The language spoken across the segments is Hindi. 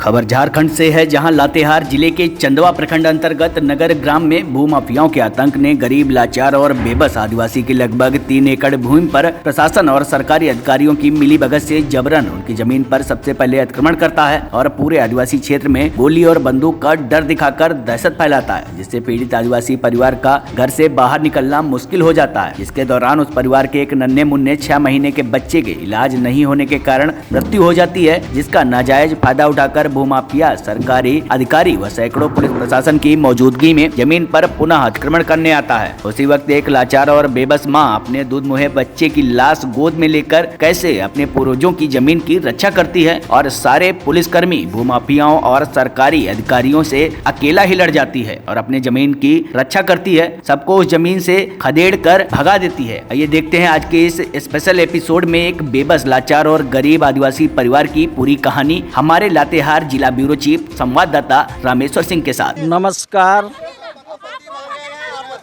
खबर झारखंड से है, जहां लातेहार जिले के चंदवा प्रखंड अंतर्गत नगर ग्राम में भूमाफियाओं के आतंक ने गरीब, लाचार और बेबस आदिवासी की लगभग 3 एकड़ भूमि पर प्रशासन और सरकारी अधिकारियों की मिलीभगत से जबरन उनकी जमीन पर सबसे पहले अतिक्रमण करता है और पूरे आदिवासी क्षेत्र में गोली और बंदूक का डर दिखाकर दहशत फैलाता है, जिससे पीड़ित आदिवासी परिवार का घर से बाहर निकलना मुश्किल हो जाता है। जिसके दौरान उस परिवार के एक नन्हे मुन्ने 6 महीने के बच्चे के इलाज नहीं होने के कारण मृत्यु हो जाती है, जिसका नाजायज फायदा उठाकर भूमाफिया सरकारी अधिकारी व सैकड़ों पुलिस प्रशासन की मौजूदगी में जमीन पर पुनः अतिक्रमण करने आता है। उसी वक्त एक लाचार और बेबस मां अपने दूध मुहे बच्चे की लाश गोद में लेकर कैसे अपने पूर्वजों की जमीन की रक्षा करती है और सारे पुलिसकर्मी भूमाफियाओं और सरकारी अधिकारियों से अकेला ही लड़ जाती है और अपने जमीन की रक्षा करती है, सबको उस जमीन से खदेड़ कर भगा देती है। ये देखते हैं आज के इस स्पेशल एपिसोड में एक बेबस, लाचार और गरीब आदिवासी परिवार की पूरी कहानी हमारे लातेहार जिला ब्यूरो चीफ संवाददाता रामेश्वर सिंह के साथ। नमस्कार,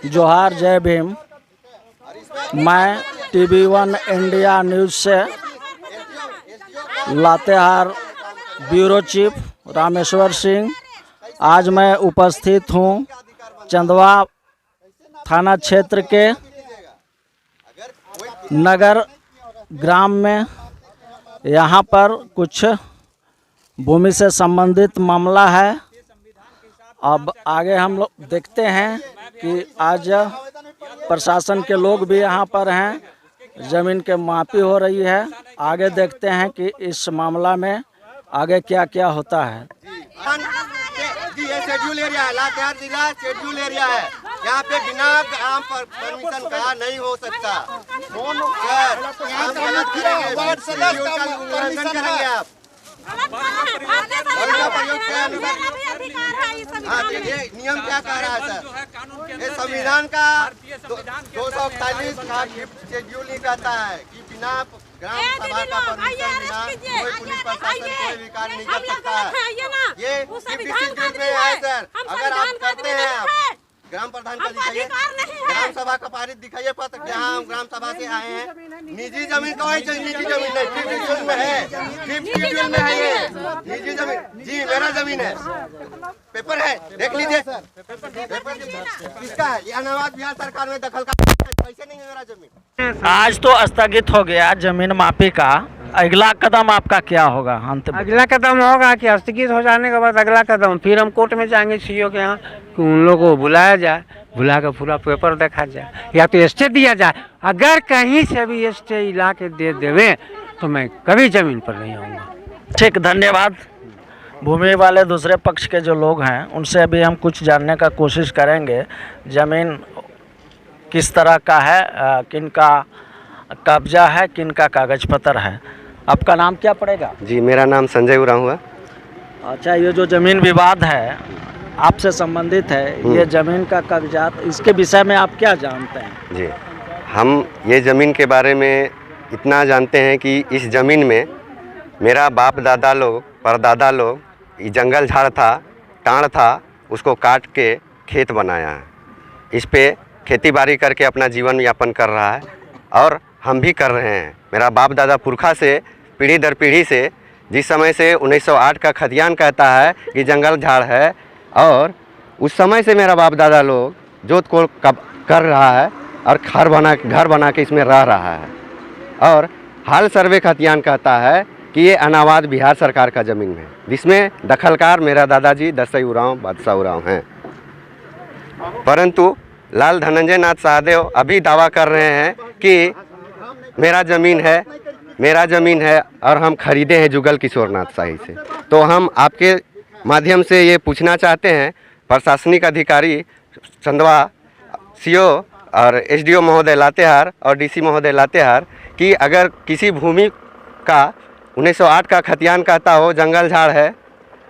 जोहार, जय भीम। मैं TV1 इंडिया न्यूज से लातेहार ब्यूरो चीफ रामेश्वर सिंह। आज मैं उपस्थित हूँ चंदवा थाना क्षेत्र के नगर ग्राम में। यहाँ पर कुछ भूमि से संबंधित मामला है। अब आगे हम लोग देखते हैं कि आज प्रशासन के लोग भी यहाँ पर हैं, ज़मीन के मापी हो रही है। आगे देखते हैं कि इस मामला में आगे क्या क्या होता है। ये शेड्यूल एरिया है, लातेहार जिला शेड्यूल एरिया है। यहाँ पे बिना ग्राम परमिशन का नहीं हो सकता। आप गलत करेंगे, उल्लंघन करेंगे आप। ये नियम क्या कह रहा है सर? ये संविधान का 241 का शेड्यूल ही कहता है कि बिना ग्राम सभा का परमिशन बिना कोई पुलिस प्रशासन कोई भी कार्य नहीं कर सकता है। ये शेड्यूल में है सर। अगर आप करते हैं, आप ग्राम प्रधान का दिखाइए, ग्राम सभा का पारित दिखाइए पत्र, जहाँ हम ग्राम सभा से आए हैं। निजी जमीन का निजी जमीन नहीं, फिफ्थ शेड्यूल में है, फिफ्थ शेड्यूल में है ये निजी जमीन। जी मेरा जमीन है, पेपर है, देख लीजिए सर। पेपर किसका है? ये अनावाद बिहार सरकार में दखल का पैसे नहीं है मेरा जमीन। आज तो स्थगित हो गया जमीन मापी का। अगला कदम आपका क्या होगा? अंत में अगला कदम होगा कि स्थगित हो जाने के बाद अगला कदम फिर हम कोर्ट में जाएंगे सीओ के यहाँ कि उन लोगों को बुलाया जाए, बुला कर पूरा पेपर देखा जाए या तो स्टे दिया जाए। अगर कहीं से भी स्टे ला के दे देवे तो मैं कभी ज़मीन पर नहीं आऊँगा। ठीक, धन्यवाद। भूमि वाले दूसरे पक्ष के जो लोग हैं उनसे अभी हम कुछ जानने का कोशिश करेंगे। ज़मीन किस तरह का है, किनका कब्जा है, किनका कागज पत्र है। आपका नाम क्या पड़ेगा? जी मेरा नाम संजय उरांव हुआ। अच्छा, ये जो ज़मीन विवाद है आपसे संबंधित है, ये ज़मीन का कागजात, इसके विषय में आप क्या जानते हैं? जी हम ये ज़मीन के बारे में इतना जानते हैं कि इस ज़मीन में मेरा बाप दादा लोग, परदादा लोग, ये जंगल झाड़ था, टाँड़ था, उसको काट के खेत बनाया है। इस पे खेती बाड़ी करके अपना जीवन यापन कर रहा है और हम भी कर रहे हैं। मेरा बाप दादा पुरखा से, पीढ़ी दर पीढ़ी से, जिस समय से 1908 का खतियान कहता है कि जंगल झाड़ है, और उस समय से मेरा बाप दादा लोग जोत कोड़ कर रहा है और घर बना के इसमें रह रहा है। और हाल सर्वे खतियान कहता है कि ये अनावाद बिहार सरकार का ज़मीन है, जिसमें दखलकार मेरा दादाजी दसई उरांव, बादशाह उरांव हैं। परंतु लाल धनंजय नाथ सहदेव अभी दावा कर रहे हैं कि मेरा ज़मीन है और हम खरीदे हैं जुगल किशोर नाथ शाही से। तो हम आपके माध्यम से ये पूछना चाहते हैं प्रशासनिक अधिकारी चंदवा, सीओ और एसडीओ महोदय लातेहार और डीसी महोदय लातेहार कि अगर किसी भूमि का 1908 का खतियान कहता हो जंगल झाड़ है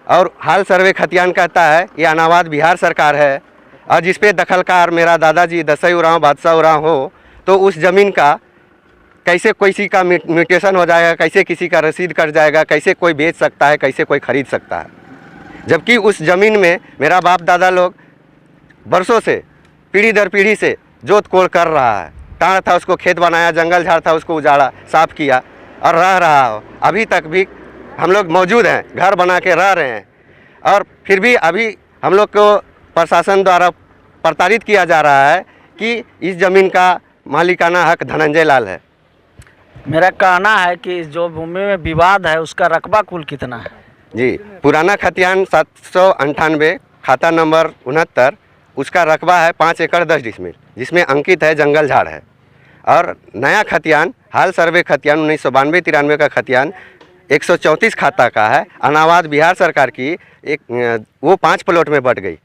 और हाल सर्वे खतियान कहता है ये अनावाद बिहार सरकार है और जिस पे दखलकार मेरा दादाजी दसई उरांव, बादशाह उरांव हो, तो उस ज़मीन का कैसे किसी का म्यूटेशन हो जाएगा, कैसे किसी का रसीद कट जाएगा, कैसे कोई बेच सकता है, कैसे कोई ख़रीद सकता है। जबकि उस ज़मीन में मेरा बाप दादा लोग बरसों से, पीढ़ी दर पीढ़ी से जोत कोड़ कर रहा है। टाँड़ था उसको खेत बनाया, जंगल झाड़ था उसको उजाड़ा, साफ़ किया और रह रहा हो। अभी तक भी हम लोग मौजूद हैं, घर बना के रह रहे हैं, और फिर भी अभी हम लोग को प्रशासन द्वारा प्रताड़ित किया जा रहा है कि इस ज़मीन का मालिकाना हक धनंजय लाल है। मेरा कहना है कि जो भूमि में विवाद है उसका रकबा कुल कितना है? जी, पुराना खतियान 798 खाता नंबर 69, उसका रकबा है 5 एकड़ 10 डिसमिल, जिसमें अंकित है जंगल झाड़ है। और नया खतियान हाल सर्वे खतियान 1992-93 का खतियान 134 खाता का है। अनावाद बिहार सरकार की एक वो 5 प्लॉट में बट गई।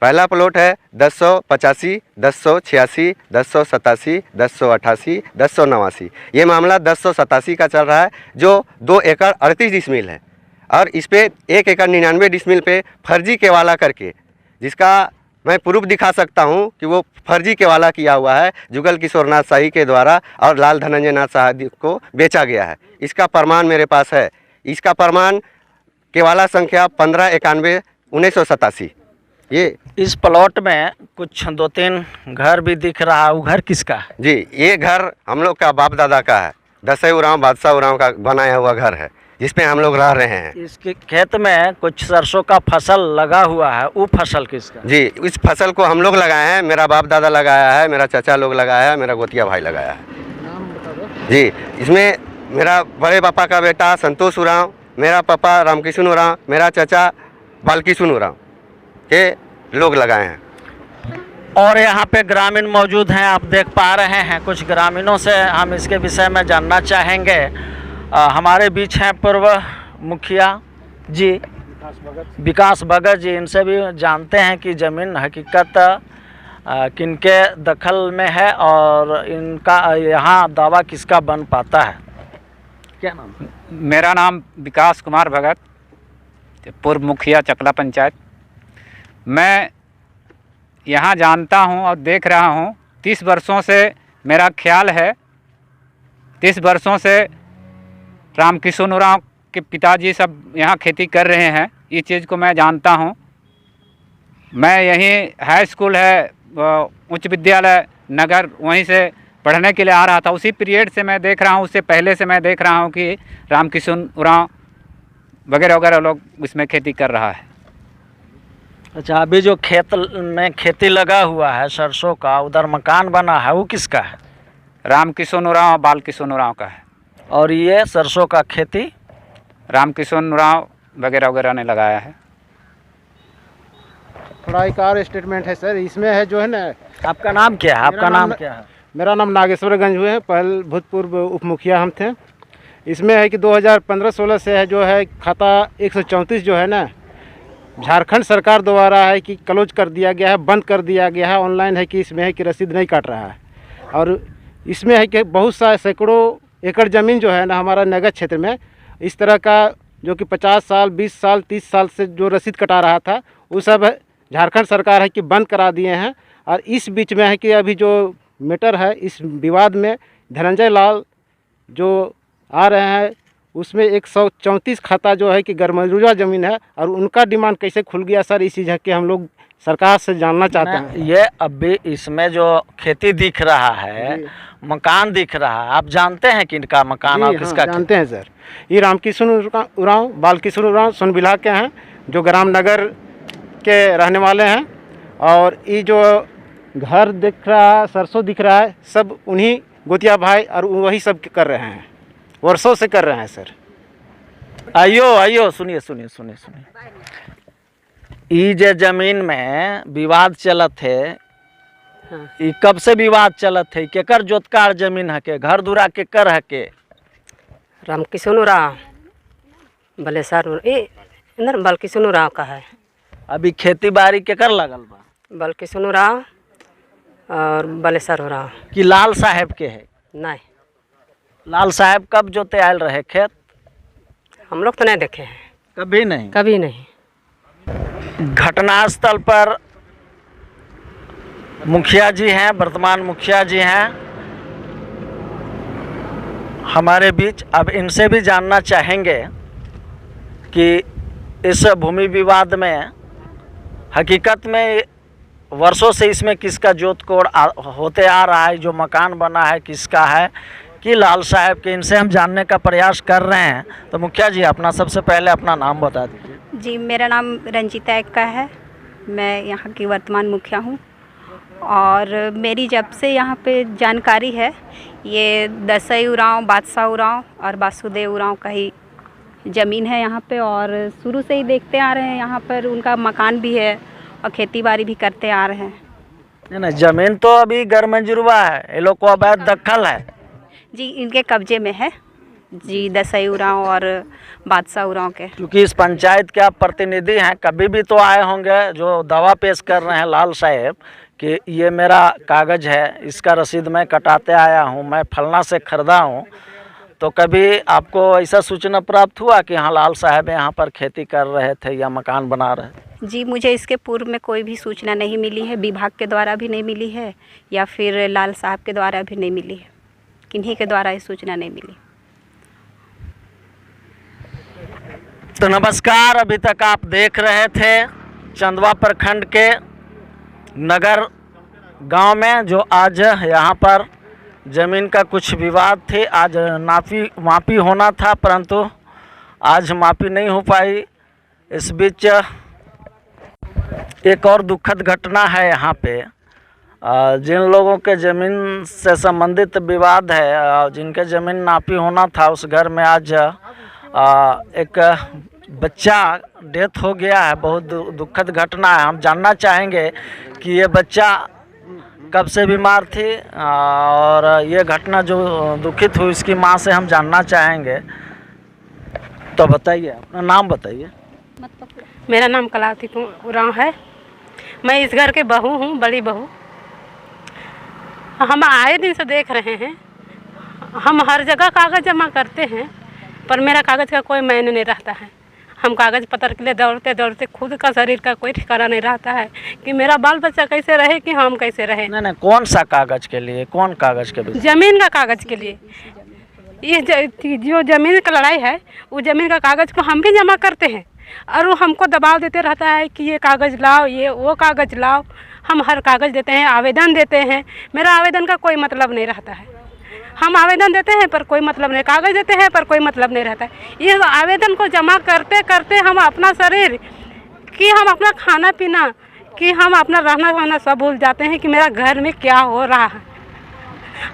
पहला प्लॉट है 1085, 1086, 1087, 1088, 1089। ये मामला 1087 का चल रहा है, जो 2 एकड़ 38 डिसमिल है, और इस पे 1 एकड़ 99 डिसमिल पे फर्जी केवाला करके, जिसका मैं प्रूफ दिखा सकता हूं कि वो फर्जी केवाला किया हुआ है, जुगल किशोर नाथ शाही के द्वारा और लाल धनंजय नाथ शाही को बेचा गया है। इसका प्रमाण मेरे पास है। इसका प्रमाण केवाला संख्या 1591/1987। ये इस प्लॉट में कुछ 2-3 घर भी दिख रहा है, वो घर किसका है? जी, ये घर हम लोग का बाप दादा का है। दसई उरांव बादशाह उरांव का बनाया हुआ घर है, जिसमें हम लोग रह रहे हैं। इसके खेत में कुछ सरसों का फसल लगा हुआ है, वो फसल किसका? जी, इस फसल को हम लोग लगाए हैं, मेरा बाप दादा लगाया है, मेरा चाचा लोग लगाया है, मेरा गोतिया भाई लगाया है। जी, इसमें मेरा बड़े पापा का बेटा संतोष उरांव, मेरा पापा रामकिशन उरांव, मेरा चाचा बालकिशन उरांव के लोग लगाए हैं। और यहाँ पे ग्रामीण मौजूद हैं, आप देख पा रहे हैं। कुछ ग्रामीणों से हम इसके विषय में जानना चाहेंगे। हमारे बीच हैं पूर्व मुखिया जी विकास भगत जी। इनसे भी जानते हैं कि ज़मीन हकीकत किनके दखल में है और इनका यहाँ दावा किसका बन पाता है। क्या नाम? मेरा नाम विकास कुमार भगत, पूर्व मुखिया चकला पंचायत। मैं यहाँ जानता हूँ और देख रहा हूँ 30 वर्षों से, मेरा ख्याल है 30 वर्षों से रामकिशन उरांव के पिताजी सब यहाँ खेती कर रहे हैं। इस चीज़ को मैं जानता हूँ। मैं यहीं हाई स्कूल है, उच्च विद्यालय नगर, वहीं से पढ़ने के लिए आ रहा था। उसी पीरियड से मैं देख रहा हूँ, उससे पहले से मैं देख रहा हूँ कि रामकिशन उरांव वगैरह वगैरह लोग इसमें खेती कर रहा है। अच्छा, अभी जो खेत में खेती लगा हुआ है सरसों का, उधर मकान बना है, वो किसका है? रामकिशन उरांव, बालकिशन उरांव का है। और ये सरसों का खेती रामकिशन उरांव वगैरह वगैरह ने लगाया है। थोड़ा एक और स्टेटमेंट है सर, इसमें है जो है ना। आपका नाम क्या है? आपका नाम क्या है? मेरा नाम नागेश्वरगंज हुए है, पहले भूतपूर्व उप मुखिया हम थे। इसमें है कि 2015-16 से है जो है खाता 134 जो है ना, झारखंड सरकार द्वारा है कि क्लोज कर दिया गया है, बंद कर दिया गया है। ऑनलाइन है कि इसमें है कि रसीद नहीं काट रहा है। और इसमें है कि बहुत सा सैकड़ों एकड़ ज़मीन जो है ना हमारा नगर क्षेत्र में इस तरह का, जो कि 50 साल 20 साल 30 साल से जो रसीद कटा रहा था, वो सब झारखंड सरकार है कि बंद करा दिए हैं। और इस बीच में है कि अभी जो मैटर है, इस विवाद में धनंजय लाल जो आ रहे हैं, उसमें 134 खाता जो है कि गैरमौजूदा ज़मीन है, और उनका डिमांड कैसे खुल गया सर, इस चीज़ है कि हम लोग सरकार से जानना चाहते हैं। ये अभी इसमें जो खेती दिख रहा है, मकान दिख रहा है, आप जानते हैं कि इनका मकान और किसका? जानते हैं सर। ये रामकिशन उरांव, बालकिशन उरांव सोनबिल्हा के हैं, जो ग्राम नगर के रहने वाले हैं। और ये जो घर दिख रहा है, सरसों दिख रहा है, सब उन्हीं गोतिया भाई और वही सब कर रहे हैं, वर्षों से कर रहे हैं सर। आइयो सुनिए। ये जो जमीन में विवाद चलत है, ये कब से विवाद चलत है? केकर जोतकार जमीन है के? घर दुरा केकर है के? रामकिशन उरांव, बलेसर इधर बालकिशन उरांव का है। अभी खेती बाड़ी केकर लगल बा? बालकिशन उरांव और बलेसर उरांव। कि लाल साहब के है? नहीं, लाल साहब कब जोते आयल रहे खेत? हम लोग तो नहीं देखे हैं, कभी नहीं। कभी नहीं। घटनास्थल पर मुखिया जी हैं, वर्तमान मुखिया जी हैं हमारे बीच। अब इनसे भी जानना चाहेंगे कि इस भूमि विवाद में हकीकत में वर्षों से इसमें किसका जोत कोड़ होते आ रहा है, जो मकान बना है किसका है, की लाल साहब के, इनसे हम जानने का प्रयास कर रहे हैं। तो मुखिया जी, अपना सबसे पहले अपना नाम बता दीजिए। जी, मेरा नाम रंजीता एक्का है, मैं यहाँ की वर्तमान मुखिया हूँ। और मेरी जब से यहाँ पे जानकारी है, ये दसई उरांव, बादशाह उरांव और वासुदेव उरांव का ही ज़मीन है यहाँ पे। और शुरू से ही देखते आ रहे हैं, यहाँ पर उनका मकान भी है और खेती बाड़ी भी करते आ रहे हैं। नहीं, ज़मीन तो अभी गैर मंजूरवा है, ये लोग को अवैध दखल है जी, इनके कब्जे में है जी, दसई उरांव और बादशाह उरांव के। क्योंकि इस पंचायत के आप प्रतिनिधि हैं, कभी भी तो आए होंगे जो दावा पेश कर रहे हैं लाल साहब कि ये मेरा कागज़ है, इसका रसीद मैं कटाते आया हूँ, मैं फलना से ख़रीदा हूँ। तो कभी आपको ऐसा सूचना प्राप्त हुआ कि हाँ लाल साहब यहाँ पर खेती कर रहे थे या मकान बना रहे थे? जी, मुझे इसके पूर्व में कोई भी सूचना नहीं मिली है, विभाग के द्वारा भी नहीं मिली है या फिर लाल साहब के द्वारा भी नहीं मिली है, किन्हीं के द्वारा ये सूचना नहीं मिली। तो नमस्कार, अभी तक आप देख रहे थे चंदवा प्रखंड के नगर गांव में जो आज यहाँ पर ज़मीन का कुछ विवाद थे। आज मापी होना था, परंतु आज मापी नहीं हो पाई। इस बीच एक और दुखद घटना है यहाँ पे। जिन लोगों के ज़मीन से संबंधित विवाद है, जिनके ज़मीन नापी होना था, उस घर में आज एक बच्चा डेथ हो गया है। बहुत दुखद घटना है। हम जानना चाहेंगे कि ये बच्चा कब से बीमार थी और ये घटना जो दुखित हुई इसकी मां से हम जानना चाहेंगे। तो बताइए, अपना नाम बताइए। मेरा नाम कलावती उरांव है, मैं इस घर के बहू हूँ, बड़ी बहू। हम आए दिन से देख रहे हैं, हम हर जगह कागज़ जमा करते हैं पर मेरा कागज़ का कोई मायने नहीं रहता है। हम कागज़ पत्र के लिए दौड़ते दौड़ते खुद का शरीर का कोई ठिकाना नहीं रहता है कि मेरा बाल बच्चा कैसे रहे, कि हम कैसे रहे। नहीं, कौन सा कागज़ के लिए? कौन कागज़ के लिए? ज़मीन का कागज़ के लिए। ये जो ज़मीन का लड़ाई है, वो ज़मीन का कागज़ को हम भी जमा करते हैं और वो हमको दबाव देते रहता है कि ये कागज़ लाओ, ये वो कागज़ लाओ। हम हर कागज़ देते हैं, आवेदन देते हैं, मेरा आवेदन का कोई मतलब नहीं रहता है। हम आवेदन देते हैं पर कोई मतलब नहीं, कागज़ देते हैं पर कोई मतलब नहीं रहता है। ये आवेदन को जमा करते करते हम अपना शरीर, कि हम अपना खाना पीना, कि हम अपना रहना सहना सब भूल जाते हैं कि मेरा घर में क्या हो रहा है।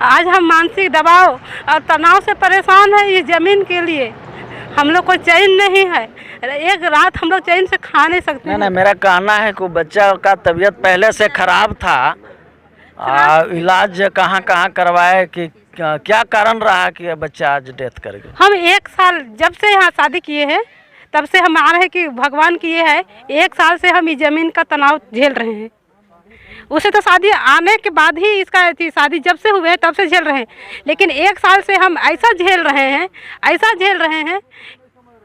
आज हम मानसिक दबाव और तनाव से परेशान हैं इस ज़मीन के लिए। हम लोग को चैन नहीं है, एक रात हम लोग चैन से खा नहीं सकते। नहीं, मेरा कहना है कि बच्चा का तबीयत पहले से खराब था, इलाज कहाँ करवाए, कि क्या कारण रहा कि बच्चा आज डेथ कर गया? हम 1 साल जब से यहाँ शादी किए हैं तब से हम आ रहे हैं कि भगवान की ये है, 1 साल से हम इस ज़मीन का तनाव झेल रहे हैं। उसे तो शादी आने के बाद ही इसका शादी जब से हुए तब से झेल रहे हैं, लेकिन 1 साल से हम ऐसा झेल रहे हैं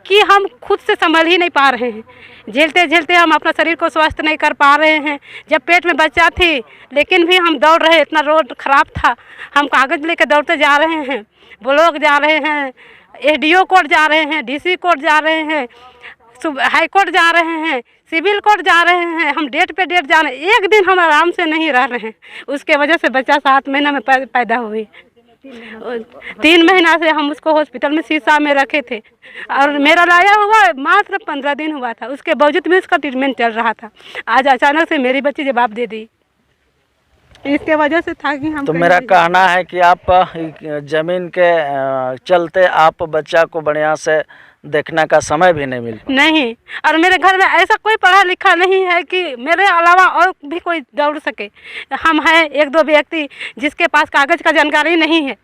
कि हम खुद से संभल ही नहीं पा रहे हैं। झेलते झेलते हम अपना शरीर को स्वस्थ नहीं कर पा रहे हैं। जब पेट में बच्चा थी लेकिन भी हम दौड़ रहे, इतना रोड खराब था, हम कागज़ लेकर दौड़ते जा रहे हैं, ब्लॉक जा रहे हैं, एसडीओ कोर्ट जा रहे हैं, डीसी कोर्ट जा रहे हैं, हाई कोर्ट जा रहे हैं, सिविल कोर्ट जा रहे हैं। हम डेट पे डेट जा रहे हैं, एक दिन हम आराम से नहीं रह रहे हैं। उसके वजह से बच्चा 7 महीना में पैदा हुई। 3 महीना से हम उसको हॉस्पिटल में शीशा में रखे थे और मेरा लाया हुआ मात्र 15 दिन हुआ था, उसके बावजूद भी उसका ट्रीटमेंट चल रहा था। आज अचानक से मेरी बच्ची जवाब दे दी, इसके वजह से था कि हम। तो मेरा कहना है कि आप ज़मीन के चलते आप बच्चा को बढ़िया से देखने का समय भी नहीं मिल नहीं। और मेरे घर में ऐसा कोई पढ़ा लिखा नहीं है कि मेरे अलावा और भी कोई दौड़ सके। हम हैं 1-2 व्यक्ति जिसके पास कागज़ का जानकारी नहीं है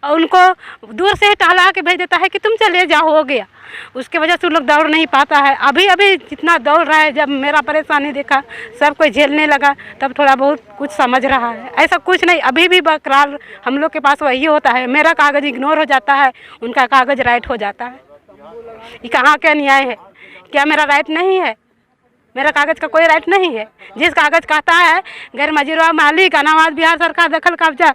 और उनको दूर से ही टहला के भेज देता है कि तुम चले जाओ, हो गया। उसके वजह से उन लोग दौड़ नहीं पाता है। अभी जितना दौड़ रहा है, जब मेरा परेशानी देखा, सब कोई झेलने लगा, तब थोड़ा बहुत कुछ समझ रहा है। ऐसा कुछ नहीं, अभी भी बकरार हम लोग के पास वही होता है। मेरा कागज़ इग्नोर हो जाता है, उनका कागज़ राइट हो जाता है। ये कहाँ का न्याय है? क्या मेरा राइट नहीं है? मेरा कागज़ का कोई राइट नहीं है। जिस कागज़ कहता है गैर मजीरा मालिक अनावाज बिहार सरकार दखल कब्जा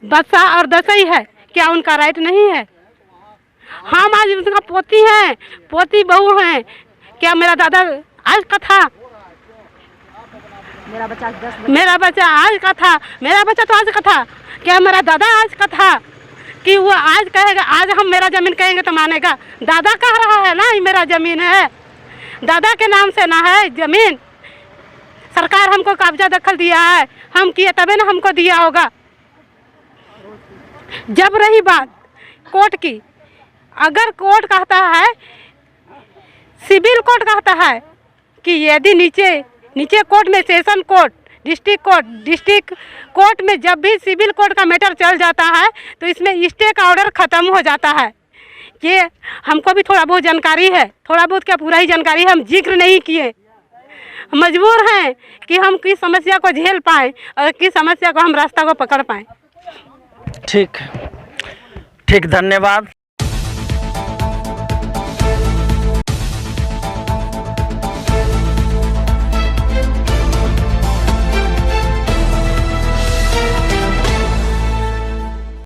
बादशाह और दसई है, क्या उनका राइट नहीं है? हम आज उनका पोती हैं, पोती बहू हैं। क्या मेरा दादा आज का था? मेरा बच्चा आज का था। मेरा बच्चा तो आज का था। क्या मेरा दादा आज का था? कि वो आज कहेगा, आज हम मेरा ज़मीन कहेंगे तो मानेगा। दादा कह रहा है ना ये मेरा ज़मीन है, दादा के नाम से ना है ज़मीन। सरकार हमको कब्जा दखल दिया है, हम किए तभी ना हमको दिया होगा। जब रही बात कोर्ट की, अगर कोर्ट कहता है, सिविल कोर्ट कहता है कि यदि नीचे कोर्ट में सेशन कोर्ट, डिस्ट्रिक्ट कोर्ट में जब भी सिविल कोर्ट का मैटर चल जाता है तो इसमें स्टे का ऑर्डर ख़त्म हो जाता है। ये हमको भी थोड़ा बहुत जानकारी है, थोड़ा बहुत क्या पूरा ही जानकारी है, हम जिक्र नहीं किए। मजबूर हैं कि हम किस समस्या को झेल पाएँ और किस समस्या को हम रास्ता को पकड़ पाएँ। ठीक, धन्यवाद।